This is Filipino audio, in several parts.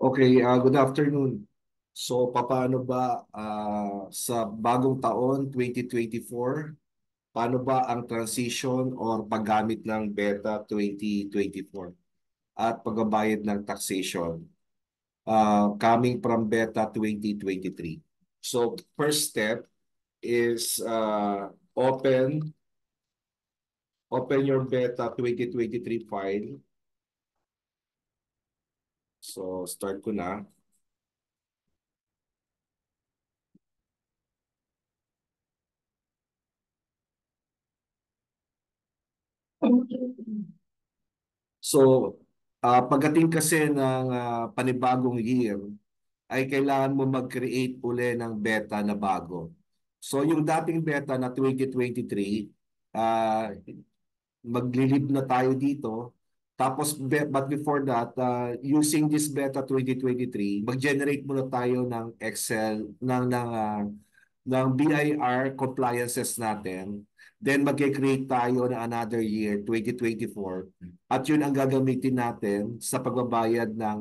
Okay, good afternoon. So, paano ba sa bagong taon, 2024, paano ba ang transition or paggamit ng Beta 2024 at pagbabayad ng taxation coming from Beta 2023? So, first step is open your Beta 2023 file. So, start ko na. So, pagdating kasi ng panibagong year, ay kailangan mo mag-create uli ng beta na bago. So, yung dating beta na 2023, uh, maglilib na tayo dito. Tapos, but before that, using this beta 2023, mag-generate muna tayo ng Excel, ng BIR compliances natin. Then mag-create tayo ng another year, 2024. At yun ang gagamitin natin sa pagbabayad ng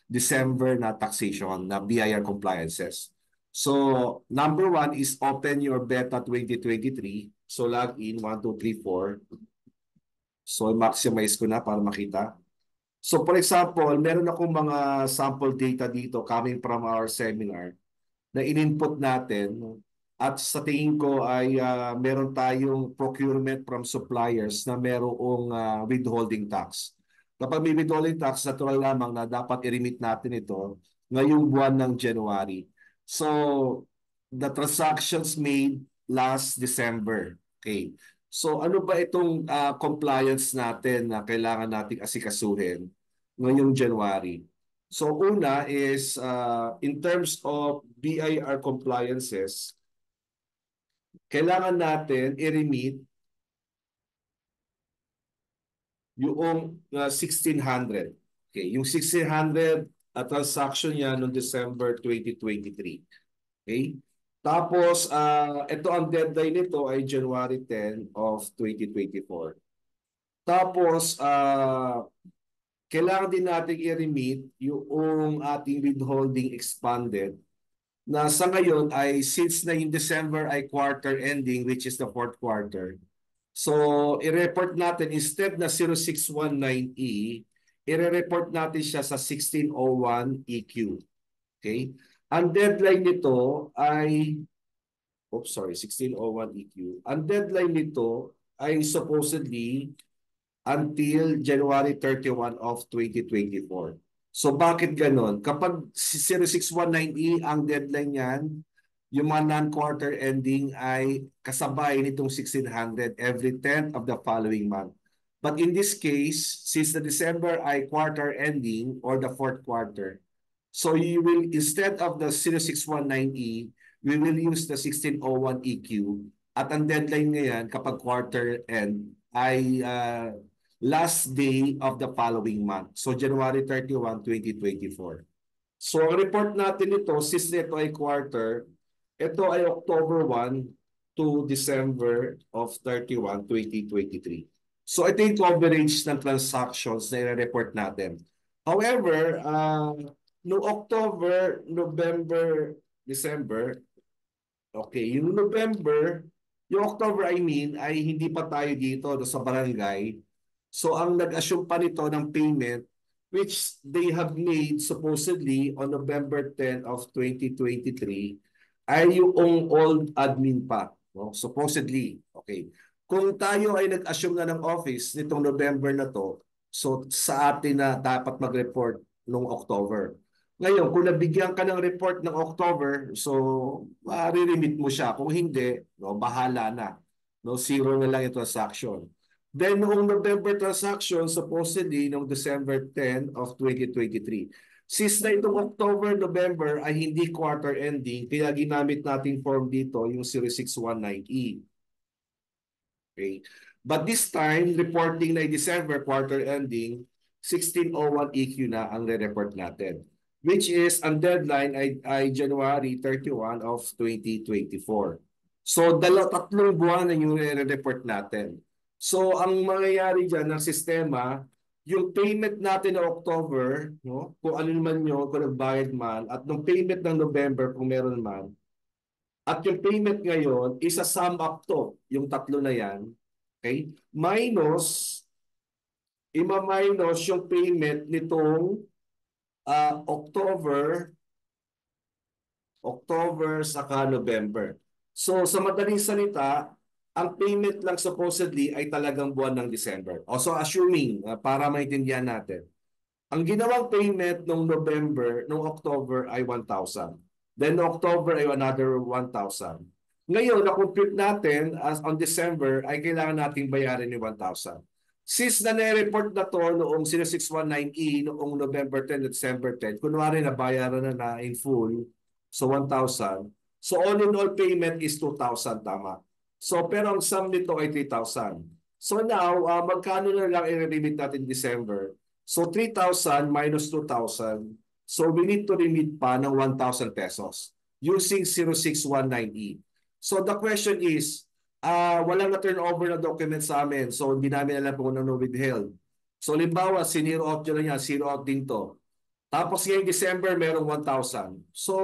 December na taxation na BIR compliances. So, number one is open your beta 2023. So, log in 1, 2, 3, 4. So, maximize ko na para makita. So, for example, meron akong mga sample data dito coming from our seminar na in-input natin at sa tingin ko ay meron tayong procurement from suppliers na merong withholding tax. Kapag may withholding tax, natural lamang na dapat i-remit natin ito ngayong buwan ng January. So, the transactions made last December. Okay. So, ano ba itong compliance natin na kailangan nating asikasuhin ngayong January? So una is in terms of BIR compliances, kailangan natin i-remit yung 1,600. Okay, yung 1,600 transaction niya noong December 2023. Okay? Tapos ito ang deadline nito ay January 10 of 2024. Tapos kailangan din natin i-remit yung ating withholding expanded na sa ngayon ay since na yung December ay quarter ending which is the fourth quarter. So, i-report natin instead na 0619E, i-report natin siya sa 1601 EQ. Okay? Ang deadline nito ay 1601 EQ. Ang deadline nito ay supposedly until January 31 of 2024. So bakit ganon? Kapag 0619E ang deadline niyan, yung mga non-quarter ending ay kasabay nitong 1,600 every 10th of the following month. But in this case, since the December ay quarter ending or the fourth quarter, so you will, instead of the 0619E, we will use the 1601 EQ. At ang deadline ngayon kapag quarter end ay last day of the following month. So January 31, 2024. So ang report natin ito, since ito ay quarter, ito ay October 1 to December of 31, 2023. So ito yung coverage ng transactions na i-report natin. However, no October, November, December, okay, yung October I mean, ay hindi pa tayo dito sa barangay. So ang nag-assume pa nito ng payment which they have made supposedly on November 10 of 2023 ay yung old admin pa. No? Supposedly. Okay. Kung tayo ay nag-assume na ng office nitong November na to, so sa atin na dapat mag-report noong October. Ngayon, kung nabigyan ka ng report ng October, so ma-remit mo siya. Kung hindi, no, bahala na. No, zero na lang yung transaction. Then, noong November transaction, supposedly, noong December 10 of 2023. Since na itong October, November ay hindi quarter ending, kaya ginamit nating form dito yung 0619E. Okay. But this time, reporting na December quarter ending, 1601 EQ na ang re-report natin. Which is, ang deadline ay January 31 of 2024. So, tatlong buwan na yung re-report natin. So, ang mangyayari dyan ng sistema, yung payment natin na October, no? Kung ano man yun, kung nagbayad man, at yung payment ng November kung meron man, at yung payment ngayon, isa-sum up to, yung tatlo na yan, okay? Minus, ima-minus yung payment nitong October, saka November. So sa madaling salita, ang payment lang supposedly ay talagang buwan ng December. O so assuming, para maintindihan natin, ang ginawang payment nung November, nung October ay 1,000. Then October ay another 1,000. Ngayon, na-compute natin as on December ay kailangan nating bayarin yung 1,000. Since na report na to noong 0619E noong November 10 at December 10, kunwari na bayaran na in full, so 1,000. So all in all payment is 2,000, tama. So pero ang sum nito ay 3,000. So now, magkano na lang i-remit natin December? So 3,000 minus 2,000. So we need to remit pa ng 1,000 pesos using 0619E. So the question is, walang na-turnover na document sa amin. So hindi namin alam kung ano withheld. So limbawa, siniro out nyo na yan, zero out din to. Tapos ngayong December, merong 1,000. So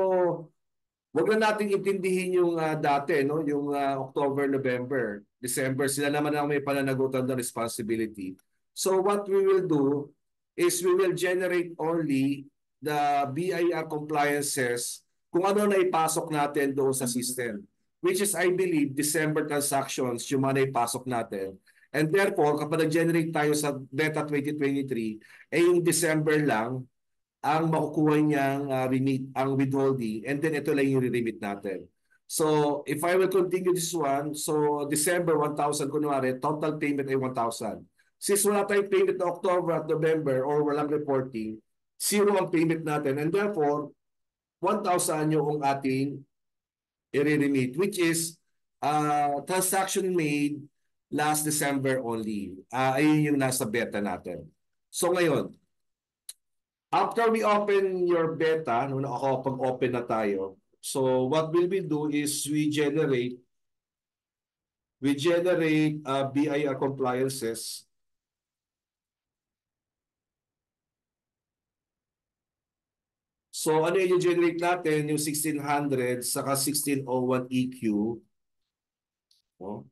wag na nating intindihin yung dati, no? Yung October, November, December, sila naman ang may pananagutan ng responsibility. So what we will do is we will generate only the BIR compliances kung ano na ipasok natin doon sa system. Which is, I believe, December transactions yung mga naipasok natin. And therefore, kapag nag-generate tayo sa Beta 2023, eh yung December lang ang makukuha niyang remit, ang withholding, and then ito lang yung remit natin. So, if I will continue this one, so December 1,000 kunwari, total payment ay 1,000. Since wala tayong payment na October at November or walang reporting, zero ang payment natin, and therefore, 1,000 yung ating i-remit, which is transaction made last December only. Ayun yung nasa beta natin. So ngayon, after we open your beta, nung nakakapag-open na tayo, so what will we do is we generate BIR compliances. So ano yung generate natin? Yung 1600 saka 1601 EQ, no?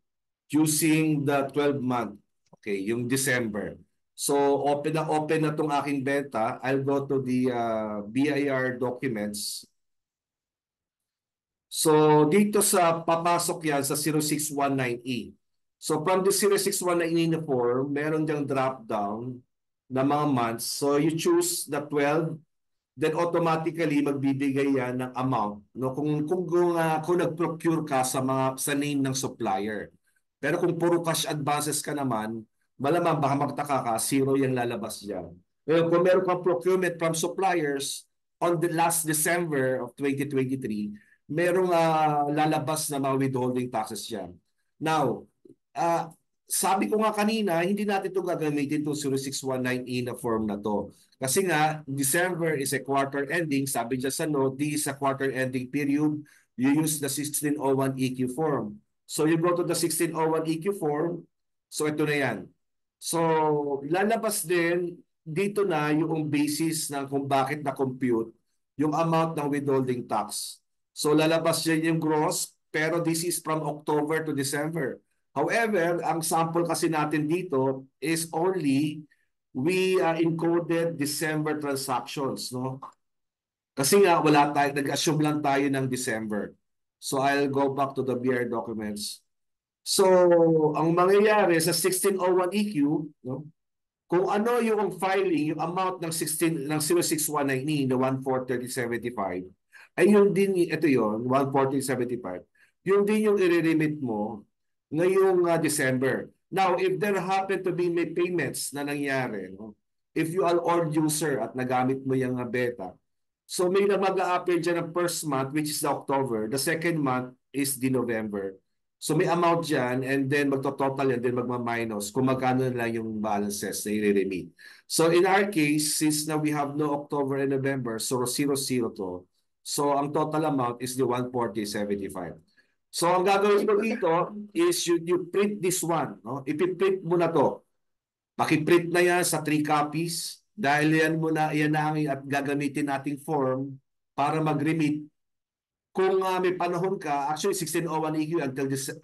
Using the 12-month. Okay, yung December. So open na tong aking beta. I'll go to the BIR documents. So dito sa papasok yan sa 0619E. So from the 0619E na form, meron diyang drop down na mga months. So you choose the 12, then automatically magbibigay yan ng amount, no? Kung nag-procure ka sa name ng supplier. Pero kung puro cash advances ka naman, malamang baka magtaka ka, zero yung lalabas diyan. Pero kung meron kang procurement from suppliers on the last December of 2023, merong lalabas na mga withholding taxes yan. Now, sabi ko nga kanina, hindi natin ito gagamitin itong 0619E na form na to. Kasi nga, December is a quarter ending. Sabi niya sa note, this is a quarter ending period. You use the 1601 EQ form. So you go to the 1601 EQ form. So ito na yan. So lalabas din dito na yung basis ng kung bakit na-compute yung amount ng withholding tax. So lalabas din yung gross, pero this is from October to December. However, ang sample kasi natin dito is only we encoded December transactions, no? Kasi nga wala tayo, nag-assume lang tayo ng December. So I'll go back to the BR documents. So ang mangyayari sa 1601 EQ, no? Kung ano yung filing, yung amount ng 0619 na 1,430.75, ay yun din, ito yun, 1,430.75, yun din yung i-remit mo ngayong December. Now, if there happen to be may payments na nangyari, no? If you are old user at nagamit mo yung beta, so may na mag-a-appear dyan ng first month, which is the October. The second month is the November. So may amount dyan, and then magto-total yan, then magma-minus kung magkano na lang yung balances na i-remit. So in our case, since na we have no October and November, so 0-0 to. So ang total amount is the 140.75. So ang gagawin ko dito is you print this one, no? Ipiprint mo na to Pakiprint na yan sa 3 copies dahil yan na ang at gagamitin nating form para mag-remit. Kung may panahon ka, actually 1601 EQ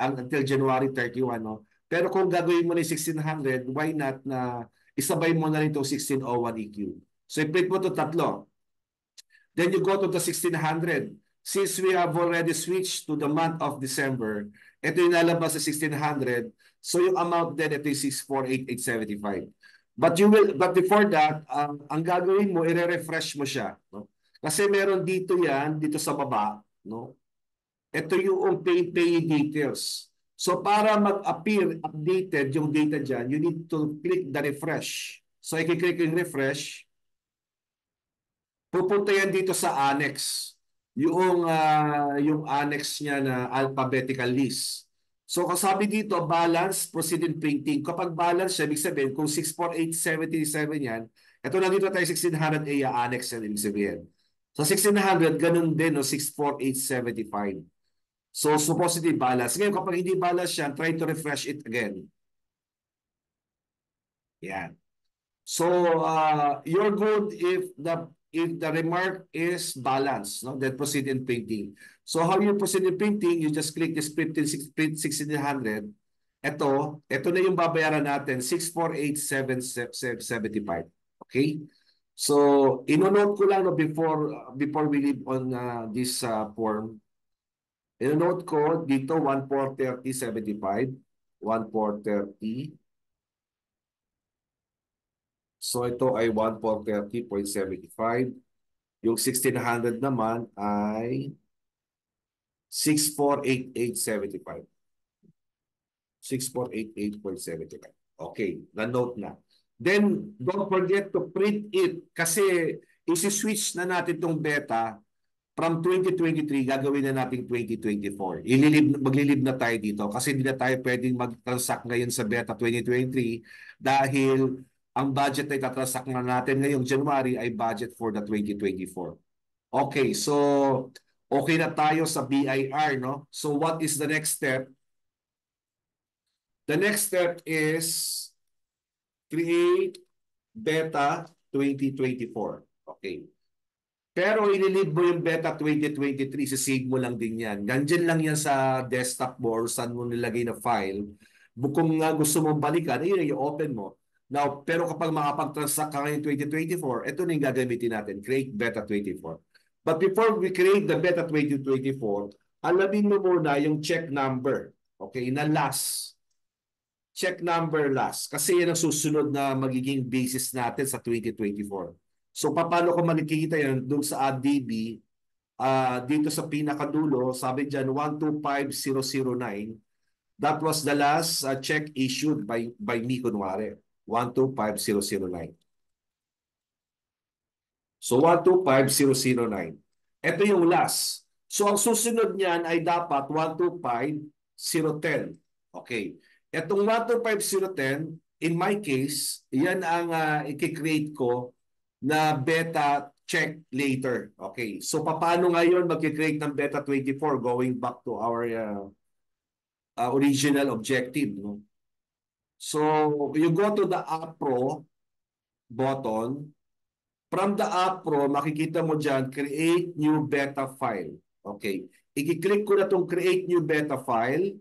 until January 31, no? Pero kung gagawin mo na yung 1600, why not na isabay mo na rin itong 1601 EQ. So i-print mo ito tatlo. Then you go to the 1600. Since we have already switched to the month of December, ito yung nalabas sa 1600. So yung amount din, ito yung 648,875. But before that, ang gagawin mo, i-refresh mo siya. No? Kasi meron dito yan, dito sa baba. No? Ito yung pay details. So para mag-appear updated yung data dyan, you need to click the refresh. So i-click yung refresh. Pupunta yan dito sa annex. Yung annex niya na alphabetical list. So kasabi dito, balance, proceed in printing. Kapag balance siya, ibig sabihin, kung 64877 yan, ito na dito tayo 1600A, annex yan, ibig sabihin. So 1600, ganun din, no, 64875. So supposedly balance. Ngayon, kapag hindi balance yan, try to refresh it again. Yan. So you're good if the remark is balanced, no? Then proceed in printing. So how you proceed in printing, you just click this print 1600. Ito na yung babayaran natin, 648,775. Okay? So, ino-note ko lang no, before we leave on this form. Ino-note ko dito 1430.75, 1430. So ito ay 1430.75. Yung 1600 naman ay 6488.75. 6488.75. Okay, na-note na. Then, don't forget to print it kasi isi-switch na natin itong beta from 2023, gagawin na natin 2024. Maglilib na tayo dito kasi hindi na tayo pwedeng mag-transact ngayon sa beta 2023 dahil ang budget na itatransact na natin ngayong January ay budget for the 2024. Okay, so okay na tayo sa BIR, no? So what is the next step? The next step is create beta 2024. Okay. Pero ililib mo yung beta 2023, sisave mo lang din yan. Nandyan lang yan sa desktop mo or saan mo nilagay na file. Kung gusto mong balikan, yun yung open mo. Now, pero kapag makapag-transact ka ngayon 2024, ito na yung gagamitin natin, create beta 24. But before we create the beta 2024, alamin mo muna yung check number. Okay, na last. Check number last. Kasi yan ang susunod na magiging basis natin sa 2024. So, paano ko makikita yan doon sa ADB? Dito sa pinakadulo, sabi dyan, 125009. That was the last check issued by me, kunwari. 125009. So, 125009. Ito yung last. So, ang susunod niyan ay dapat 125010. Okay. Itong 125010, in my case, yan ang i-create ko na beta check later. Okay. So, paano ngayon mag-create ng beta 24 going back to our original objective, no? So, you go to the App Pro button. From the App Pro, makikita mo dyan, create new beta file. Okay. I-click ko na itong create new beta file.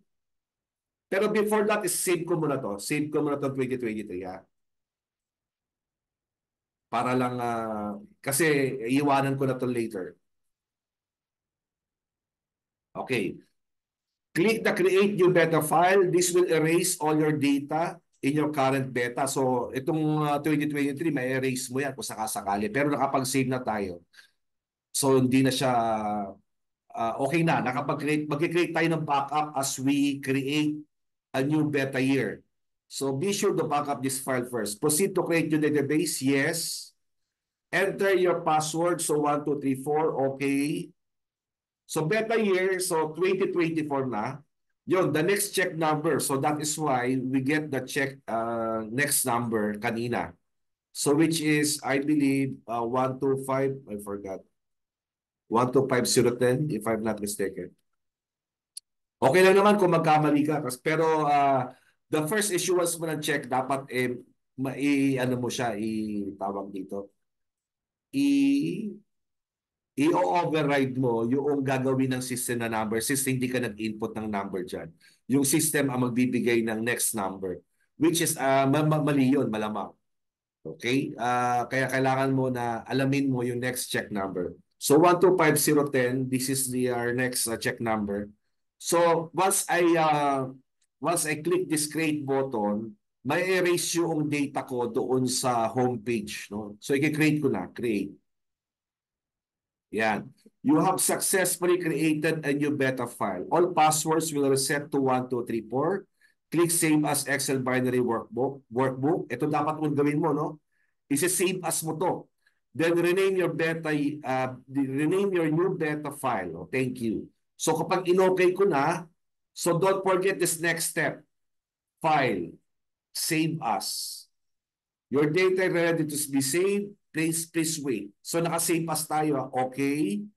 Pero before that, save ko muna to. Save ko muna itong 2023, ha? Para lang, kasi iiwanan ko na to later. Okay. Click the create new beta file. This will erase all your data in your current beta. So, itong 2023, may erase mo yan kung sakasakali. Pero nakapag-save na tayo. So, hindi na siya okay na. Mag-create tayo ng backup as we create a new beta year. So, be sure to back up this file first. Proceed to create your database. Yes. Enter your password. So, 1234. Okay. So, beta year, so 2024 na. Yun, the next check number. So, that is why we get the check next number kanina. So, which is, I believe, 125, I forgot. 125010, if I'm not mistaken. Okay lang naman kung magkamali ka. Pero, the first issuance mo ng check, dapat ano mo siya, tawag dito, i i-override mo yung gagawin ng system na number since hindi ka nag-input ng number dyan. Yung system ang magbibigay ng next number, which is mali yun, malamang. Okay? Kaya kailangan mo na alamin mo yung next check number. So 125010, this is our next check number. So once I click this create button, may erase yung data ko doon sa homepage. No? So i-create ko na, create. Yan. You have successfully created a new beta file. All passwords will reset to 1234. Click Save as Excel binary workbook. Ito dapat mong gawin mo, no? Isi-save as mo to. Then rename your rename your new beta file. Oh, thank you. So kapag in-okay ko na, so don't forget this next step. File. Save as. Your data ready to be saved. Please wait. So naka-save as tayo. Okay.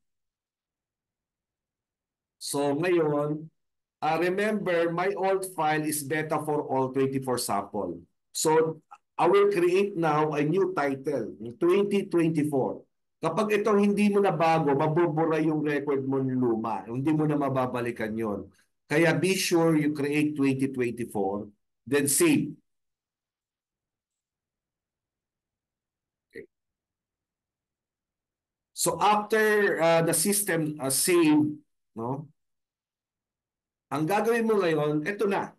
So ngayon, remember, my old file is beta for all 24 sample. So I will create now a new title, 2024. Kapag ito hindi mo na bago, mabubura yung record mo ng luma. Hindi mo na mababalikan yon. Kaya be sure you create 2024, then save. Okay. So after the system save, no? Ang gagawin mo ngayon, ito na.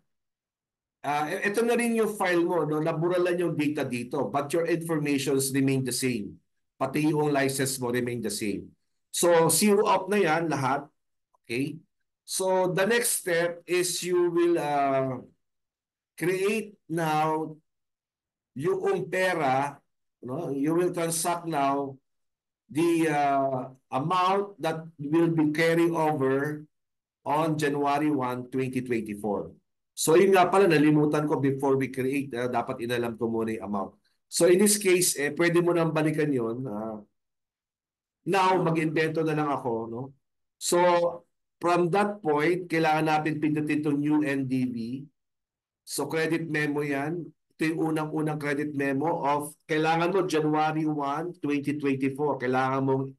Ito na rin yung file mo, no? Nabura lang yung data dito, but your informations remain the same. Pati yung license mo remain the same. So, zero out na yan lahat. Okay? So, the next step is you will create now yung pera, no? You will transact now the amount that will be carried over on January 1, 2024. So yun nga pala, nalimutan ko before we create, dapat inalam ko muna yung amount. So in this case, pwede mo nang balikan yun. Now, mag-invento na lang ako. No? So from that point, kailangan natin pindutin itong new NDV. So credit memo yan. Ito yung unang-unang credit memo of, kailangan mo January 1, 2024. Kailangan mong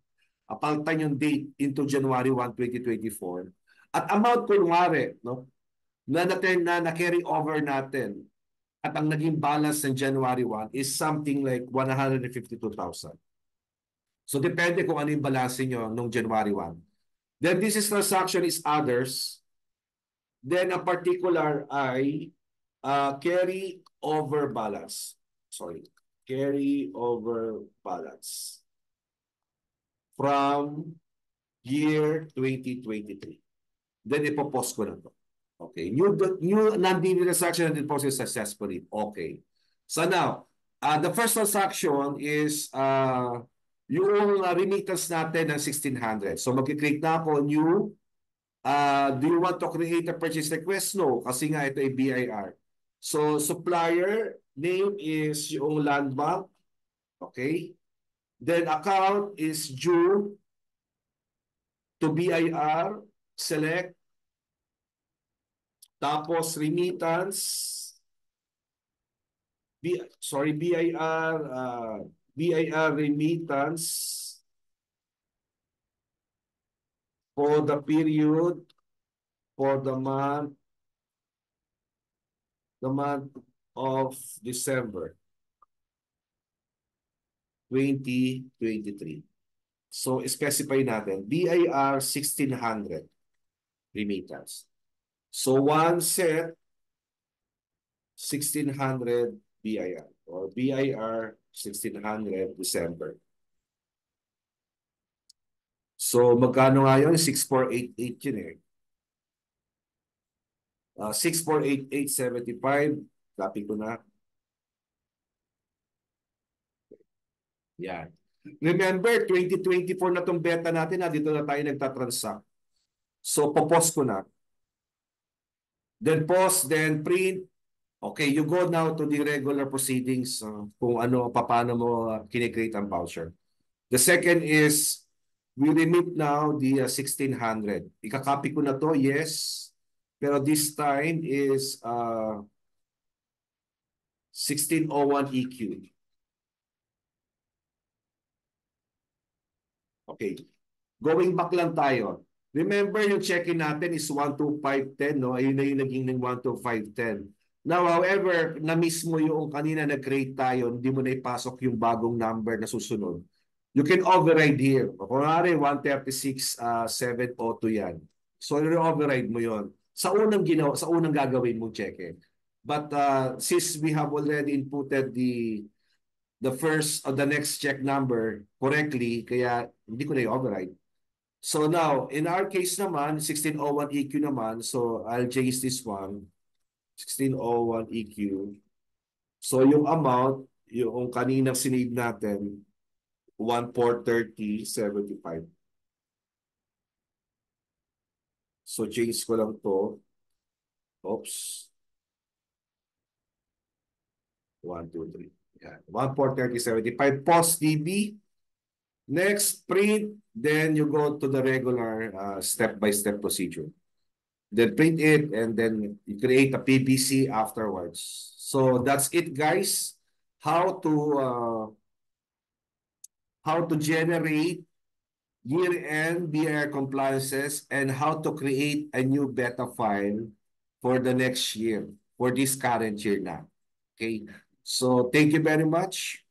apaltan yung date into January 1, 2024. At amount kunwari, no? Na carry over natin at ang naging balance ng January 1 is something like 152,000. So depende kung ano yung balance nyo nung January 1. Then this is transaction is others. Then a particular ay carry over balance. Sorry. Carry over balance from year 2023. Then ipopost ko na to. Okay. New non-DB transaction and deposit successfully. Okay. So now, the first transaction is yung remittance natin ng 1,600. So mag-create na ako new. Do you want to create a purchase request? No. Kasi nga ito ay BIR. So supplier name is yung land bank. Okay. Then account is due to BIR. Select. Tapos remittance, BIR remittance for the period for the month of December 2023. So specify natin BIR 1,600 remittance. So one set 1,600 BIR or BIR 1,600 December. So magkano nga yun? 6,488 yun eh. 6,488.75. Copy ko na. Yan. Remember, 2024 na itong beta natin na dito na tayo nagtatransact. So popost ko na. Then post, then print. Okay, you go now to the regular proceedings kung ano, paano mo kinikreate ang voucher. The second is, we remit now the 1,600. Ika-copy ko na to, yes. Pero this time is, 1601 EQ. Okay. Going back lang tayo. Remember yung check-in natin is 12510, no? Ayun na yung naging ng 12510. Now, however, na-miss mo yung kanina nag-create tayo, hindi mo na ipasok yung bagong number na susunod. You can override here. Kunwari, 136,702 yan. So, i-override mo yon sa unang ginawa, sa unang gagawin mong check-in. But since we have already inputted the first or the next check number correctly, kaya hindi ko na i-override. So now, in our case naman, 1601 EQ naman, so I'll change this one, 1601 EQ. So yung amount, yung kaninang sinave natin, 1430.75. So change ko lang to. Oops. 1, 2, 3. Yan. 1430.75. Pause DB. Next, print. Then you go to the regular step-by-step procedure. Then print it and then you create a PBC afterwards. So that's it, guys. How to generate year-end BIR compliances and how to create a new beta file for the next year, for this current year now. Okay. So thank you very much.